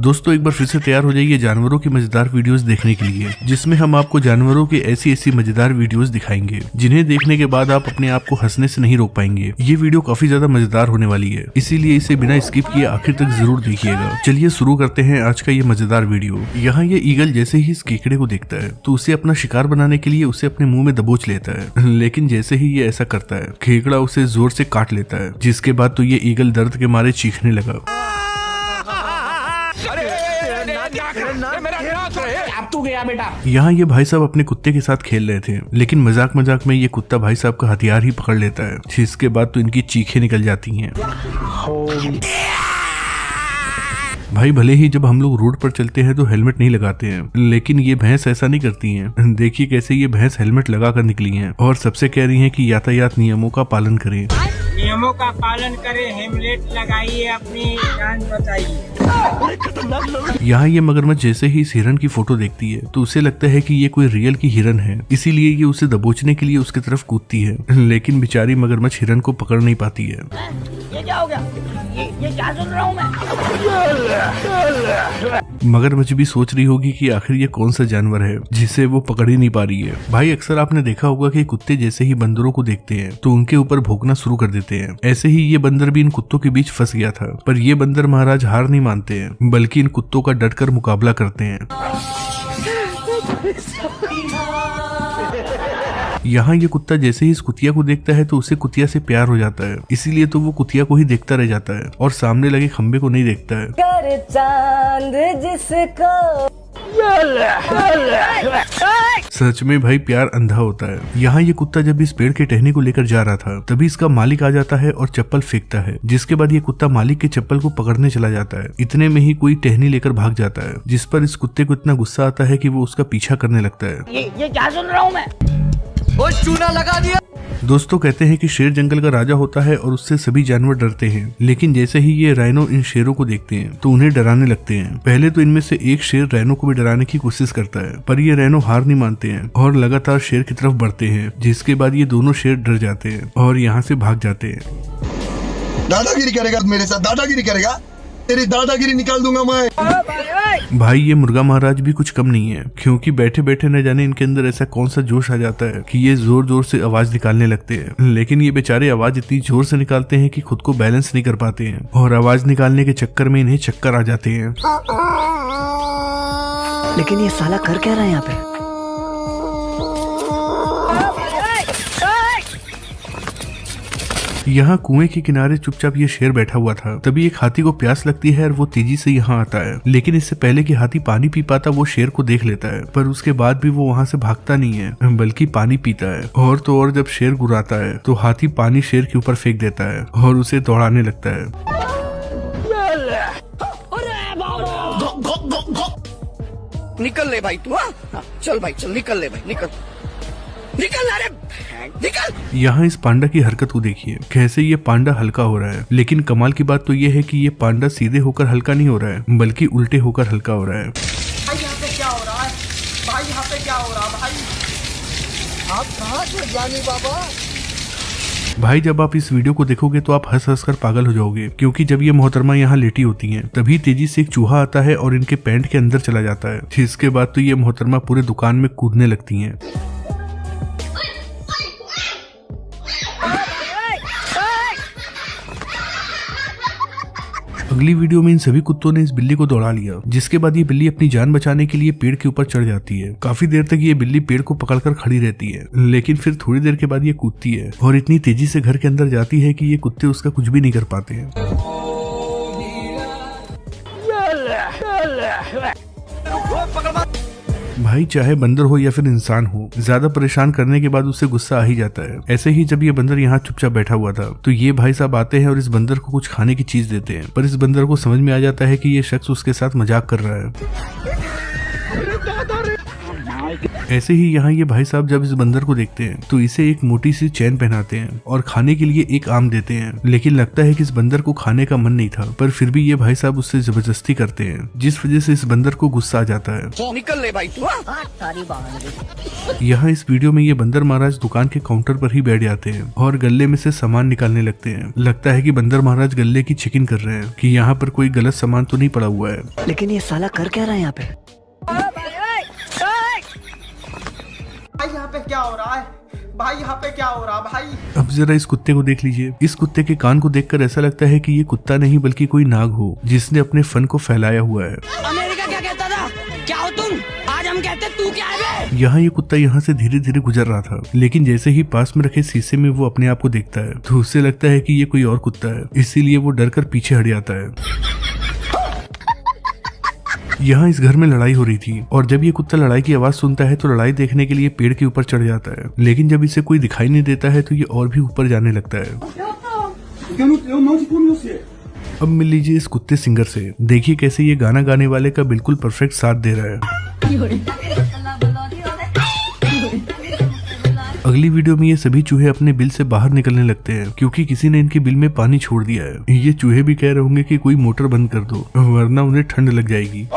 दोस्तों एक बार फिर से तैयार हो जाइए जानवरों की मजेदार वीडियोस देखने के लिए, जिसमें हम आपको जानवरों की ऐसी मजेदार वीडियोस दिखाएंगे जिन्हें देखने के बाद आप अपने आप को हंसने से नहीं रोक पाएंगे। ये वीडियो काफी ज्यादा मजेदार होने वाली है, इसीलिए इसे बिना स्किप किए आखिर तक जरूर देखिएगा। चलिए शुरू करते हैं आज का ये मजेदार वीडियो। यहाँ ये ईगल जैसे ही इस केकड़े को देखता है तो उसे अपना शिकार बनाने के लिए उसे अपने मुंह में दबोच लेता है, लेकिन जैसे ही ये ऐसा करता है केकड़ा उसे जोर से काट लेता है, जिसके बाद तो ये ईगल दर्द के मारे चीखने लगा। यहाँ ये भाई साहब अपने कुत्ते के साथ खेल रहे थे, लेकिन मजाक मजाक में ये कुत्ता भाई साहब का हथियार ही पकड़ लेता है, जिसके बाद तो इनकी चीखें निकल जाती हैं। भाई भले ही जब हम लोग रोड पर चलते हैं तो हेलमेट नहीं लगाते हैं, लेकिन ये भैंस ऐसा नहीं करती हैं। देखिए कैसे ये भैंस हेलमेट लगा कर निकली हैं और सबसे कह रही हैं कि यातायात नियमों का पालन करें। नियमों का पालन करें, हेलमेट लगाइए, अपनी जान बचाइए। यहाँ ये मगरमच्छ जैसे ही इस हिरन की फोटो देखती है तो उसे लगता है कि ये कोई रियल की हिरन है, इसीलिए ये उसे दबोचने के लिए उसके तरफ कूदती है, लेकिन बेचारी मगरमच्छ हिरन को पकड़ नहीं पाती है। ये क्या हो गया? ये क्या सुन रहा हूँ मैं? मगरमच्छ भी सोच रही होगी कि आखिर ये कौन सा जानवर है जिसे वो पकड़ ही नहीं पा रही है। भाई अक्सर आपने देखा होगा कि कुत्ते जैसे ही बंदरों को देखते हैं तो उनके ऊपर भौंकना शुरू कर देते हैं। ऐसे ही ये बंदर भी इन कुत्तों के बीच फंस गया था, पर ये बंदर महाराज हार नहीं मानते हैं, बल्कि इन कुत्तों का डटकर मुकाबला करते हैं। यहाँ ये कुत्ता जैसे ही इस कुतिया को देखता है तो उसे कुतिया से प्यार हो जाता है, इसीलिए तो वो कुतिया को ही देखता रह जाता है और सामने लगे खंबे को नहीं देखता है। कर चांद जिसको सच में भाई प्यार अंधा होता है। यहाँ ये कुत्ता जब इस पेड़ के टहनी को लेकर जा रहा था तभी इसका मालिक आ जाता है और चप्पल फेंकता है, जिसके बाद ये कुत्ता मालिक के चप्पल को पकड़ने चला जाता है। इतने में ही कोई टहनी लेकर भाग जाता है, जिस पर इस कुत्ते को इतना गुस्सा आता है कि वो उसका पीछा करने लगता है। ये क्या सुन रहा हूँ मैं? वो चूना लगा दिया। दोस्तों कहते हैं कि शेर जंगल का राजा होता है और उससे सभी जानवर डरते हैं, लेकिन जैसे ही ये राइनो इन शेरों को देखते हैं तो उन्हें डराने लगते हैं। पहले तो इनमें से एक शेर रैनो को भी डराने की कोशिश करता है, पर ये रैनो हार नहीं मानते हैं और लगातार शेर की तरफ बढ़ते हैं, जिसके बाद ये दोनों शेर डर जाते हैं और यहाँ से भाग जाते हैं। दादागिरी करेगा मेरे साथ, दादागिरी करेगा, तेरी दादागिरी निकाल दूंगा मैं। भाई ये मुर्गा महाराज भी कुछ कम नहीं है, क्योंकि बैठे बैठे न जाने इनके अंदर ऐसा कौन सा जोश आ जाता है कि ये जोर जोर से आवाज निकालने लगते हैं, लेकिन ये बेचारे आवाज इतनी जोर से निकालते हैं कि खुद को बैलेंस नहीं कर पाते हैं और आवाज निकालने के चक्कर में इन्हें चक्कर आ जाते हैं। लेकिन ये साला कर क्या रहा है यहाँ पे? यहाँ कुएं के किनारे चुपचाप ये शेर बैठा हुआ था। तभी एक हाथी को प्यास लगती है और वो तेजी से यहाँ आता है, लेकिन इससे पहले कि हाथी पानी पी पाता वो शेर को देख लेता है, पर उसके बाद भी वो वहाँ से भागता नहीं है बल्कि पानी पीता है। और तो और जब शेर गुर्राता है तो हाथी पानी शेर के ऊपर फेंक देता है और उसे दौड़ाने लगता है। निकल ले भाई तू, चल भाई चल, निकल ले भाई, निकल निकल, अरे निकल। यहाँ इस पांडा की हरकत को देखिए, कैसे ये पांडा हल्का हो रहा है, लेकिन कमाल की बात तो ये है कि ये पांडा सीधे होकर हल्का नहीं हो रहा है बल्कि उल्टे होकर हल्का हो रहा है। भाई यहाँ पे क्या हो रहा है? भाई यहाँ पे क्या हो रहा है? भाई आप कहाँ से जाने बाबा? भाई जब आप इस वीडियो को देखोगे तो आप हंस हंस कर पागल हो जाओगे, क्योंकि जब ये मोहतरमा यहाँ लेटी होती हैं तभी तेजी से एक चूहा आता है और इनके पैंट के अंदर चला जाता है, जिसके बाद तो ये मोहतरमा पूरे दुकान में कूदने लगती हैं। अगली वीडियो में इन सभी कुत्तों ने इस बिल्ली को दौड़ा लिया, जिसके बाद ये बिल्ली अपनी जान बचाने के लिए पेड़ के ऊपर चढ़ जाती है। काफी देर तक ये बिल्ली पेड़ को पकड़कर खड़ी रहती है, लेकिन फिर थोड़ी देर के बाद ये कूदती है और इतनी तेजी से घर के अंदर जाती है कि ये कुत्ते उसका कुछ भी नहीं कर पाते हैं। भाई चाहे बंदर हो या फिर इंसान हो, ज्यादा परेशान करने के बाद उससे गुस्सा आ ही जाता है। ऐसे ही जब ये बंदर यहाँ चुपचाप बैठा हुआ था तो ये भाई साहब आते हैं और इस बंदर को कुछ खाने की चीज देते हैं, पर इस बंदर को समझ में आ जाता है कि ये शख्स उसके साथ मजाक कर रहा है। ऐसे ही यहाँ ये भाई साहब जब इस बंदर को देखते हैं तो इसे एक मोटी सी चैन पहनाते हैं और खाने के लिए एक आम देते हैं, लेकिन लगता है कि इस बंदर को खाने का मन नहीं था, पर फिर भी ये भाई साहब उससे जबरदस्ती करते हैं, जिस वजह से इस बंदर को गुस्सा आ जाता है। निकल ले भाई तू। यहाँ इस वीडियो में ये बंदर महाराज दुकान के काउंटर पर ही बैठ जाते हैं और गले में से सामान निकालने लगते हैं। लगता है कि बंदर महाराज गले की चेकिंग कर रहे हैं कि यहाँ पर कोई गलत सामान तो नहीं पड़ा हुआ है। लेकिन ये साला कर क्या रहा है यहाँ पे? भाई यहाँ पे क्या हो रहा है? भाई यहाँ पे क्या हो रहा है भाई? अब जरा इस कुत्ते को देख लीजिए। इस कुत्ते के कान को देखकर ऐसा लगता है कि ये कुत्ता नहीं बल्कि कोई नाग हो जिसने अपने फन को फैलाया हुआ है। अमेरिका क्या कहता था? क्या हो तुम? आज हम कहते तू क्या है? यहाँ ये कुत्ता यहाँ से धीरे धीरे गुजर रहा था, लेकिन जैसे ही पास में रखे शीशे में वो अपने आप को देखता है तो उसे लगता है कि ये कोई और कुत्ता है, इसीलिए वो डर कर पीछे हट जाता है। यहाँ इस घर में लड़ाई हो रही थी और जब ये कुत्ता लड़ाई की आवाज सुनता है तो लड़ाई देखने के लिए पेड़ के ऊपर चढ़ जाता है, लेकिन जब इसे कोई दिखाई नहीं देता है तो ये और भी ऊपर जाने लगता है। अब मिल लीजिए इस कुत्ते सिंगर से, देखिए कैसे ये गाना गाने वाले का बिल्कुल परफेक्ट साथ दे रहा है। अगली वीडियो में ये सभी चूहे अपने बिल से बाहर निकलने लगते हैं क्योंकि किसी ने इनके बिल में पानी छोड़ दिया है। ये चूहे भी कह रहे होंगे कि कोई मोटर बंद कर दो वरना उन्हें ठंड लग जाएगी।